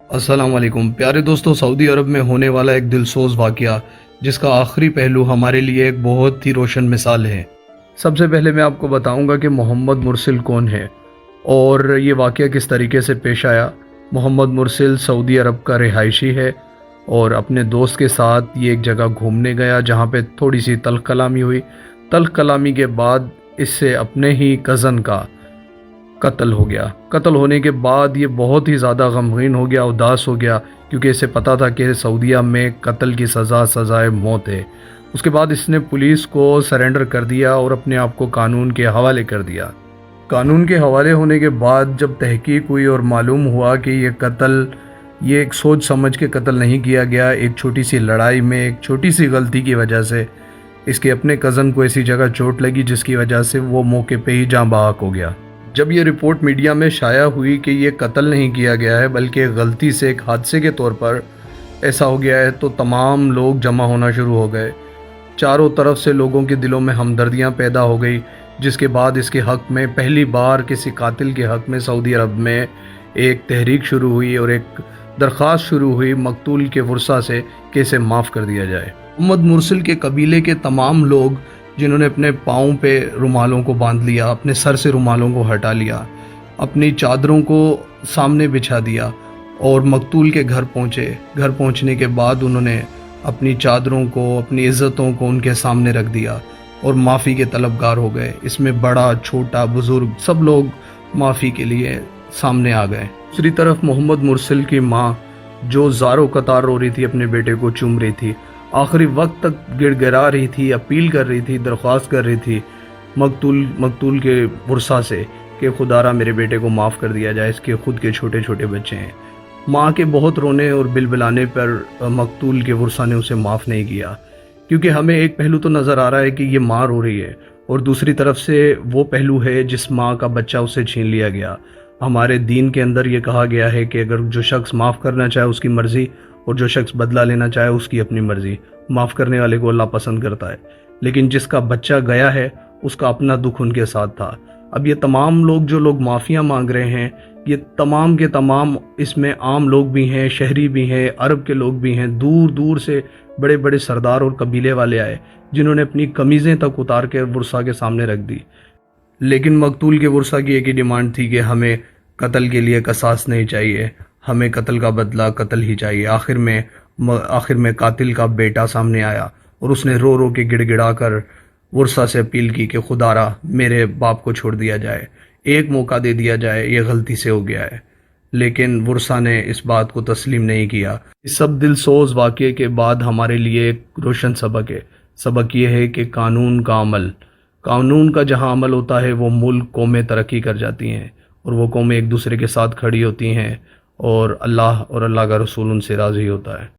السلام علیکم پیارے دوستو، سعودی عرب میں ہونے والا ایک دلسوز واقعہ جس کا آخری پہلو ہمارے لیے ایک بہت ہی روشن مثال ہے۔ سب سے پہلے میں آپ کو بتاؤں گا کہ محمد مرسل کون ہے اور یہ واقعہ کس طریقے سے پیش آیا۔ محمد مرسل سعودی عرب کا رہائشی ہے اور اپنے دوست کے ساتھ یہ ایک جگہ گھومنے گیا جہاں پہ تھوڑی سی تلخ کلامی ہوئی۔ تلخ کلامی کے بعد اس سے اپنے ہی کزن کا قتل ہو گیا۔ قتل ہونے کے بعد یہ بہت ہی زیادہ غمگین ہو گیا، اداس ہو گیا، کیونکہ اسے پتا تھا کہ سعودیہ میں قتل کی سزائے موت ہے۔ اس کے بعد اس نے پولیس کو سرنڈر کر دیا اور اپنے آپ کو قانون کے حوالے کر دیا۔ قانون کے حوالے ہونے کے بعد جب تحقیق ہوئی اور معلوم ہوا کہ یہ ایک سوچ سمجھ کے قتل نہیں کیا گیا، ایک چھوٹی سی لڑائی میں ایک چھوٹی سی غلطی کی وجہ سے اس کے اپنے کزن کو ایسی جگہ چوٹ لگی جس کی وجہ سے وہ موقع پہ ہی جاں بحق ہو گیا۔ جب یہ رپورٹ میڈیا میں شائع ہوئی کہ یہ قتل نہیں کیا گیا ہے بلکہ غلطی سے ایک حادثے کے طور پر ایسا ہو گیا ہے، تو تمام لوگ جمع ہونا شروع ہو گئے۔ چاروں طرف سے لوگوں کے دلوں میں ہمدردیاں پیدا ہو گئی، جس کے بعد اس کے حق میں پہلی بار کسی قاتل کے حق میں سعودی عرب میں ایک تحریک شروع ہوئی اور ایک درخواست شروع ہوئی مقتول کے ورثاء سے کہ اسے معاف کر دیا جائے۔ محمد مرسل کے قبیلے کے تمام لوگ جنہوں نے اپنے پاؤں پہ رومالوں کو باندھ لیا، اپنے سر سے رومالوں کو ہٹا لیا، اپنی چادروں کو سامنے بچھا دیا اور مقتول کے گھر پہنچے۔ گھر پہنچنے کے بعد انہوں نے اپنی چادروں کو، اپنی عزتوں کو ان کے سامنے رکھ دیا اور معافی کے طلبگار ہو گئے۔ اس میں بڑا چھوٹا بزرگ سب لوگ معافی کے لیے سامنے آ گئے۔ دوسری طرف محمد مرسل کی ماں جو زاروں قطار رو رہی تھی، اپنے بیٹے کو چوم رہی تھی، آخری وقت تک گڑ گڑا رہی تھی، اپیل کر رہی تھی، درخواست کر رہی تھی مقتول کے ورثاء سے کہ خدارا میرے بیٹے کو معاف کر دیا جائے، اس کے خود کے چھوٹے چھوٹے بچے ہیں۔ ماں کے بہت رونے اور بلبلانے پر مقتول کے ورثاء نے اسے معاف نہیں کیا، کیونکہ ہمیں ایک پہلو تو نظر آ رہا ہے کہ یہ ماں رو رہی ہے اور دوسری طرف سے وہ پہلو ہے جس ماں کا بچہ اسے چھین لیا گیا۔ ہمارے دین کے اندر یہ کہا گیا ہے کہ اگر جو شخص معاف کرنا چاہے اس کی مرضی اور جو شخص بدلہ لینا چاہے اس کی اپنی مرضی۔ معاف کرنے والے کو اللہ پسند کرتا ہے، لیکن جس کا بچہ گیا ہے اس کا اپنا دکھ ان کے ساتھ تھا۔ اب یہ تمام لوگ جو لوگ معافیاں مانگ رہے ہیں، یہ تمام کے تمام اس میں عام لوگ بھی ہیں، شہری بھی ہیں، عرب کے لوگ بھی ہیں، دور دور سے بڑے بڑے سردار اور قبیلے والے آئے جنہوں نے اپنی قمیضیں تک اتار کے ورثاء کے سامنے رکھ دی۔ لیکن مقتول کے ورثاء کی ایک ہی ڈیمانڈ تھی کہ ہمیں قتل کے لیے قصاص نہیں چاہیے، ہمیں قتل کا بدلہ قتل ہی چاہیے۔ آخر میں قاتل کا بیٹا سامنے آیا اور اس نے رو رو کے گڑ گڑا کر ورثاء سے اپیل کی کہ خدارا میرے باپ کو چھوڑ دیا جائے، ایک موقع دے دیا جائے، یہ غلطی سے ہو گیا ہے۔ لیکن ورثاء نے اس بات کو تسلیم نہیں کیا۔ اس سب دل سوز واقعے کے بعد ہمارے لیے ایک روشن سبق ہے۔ سبق یہ ہے کہ قانون کا جہاں عمل ہوتا ہے وہ ملک قومیں ترقی کر جاتی ہیں اور وہ قومیں ایک دوسرے کے ساتھ کھڑی ہوتی ہیں اور اللہ کا رسول ان سے راضی ہوتا ہے۔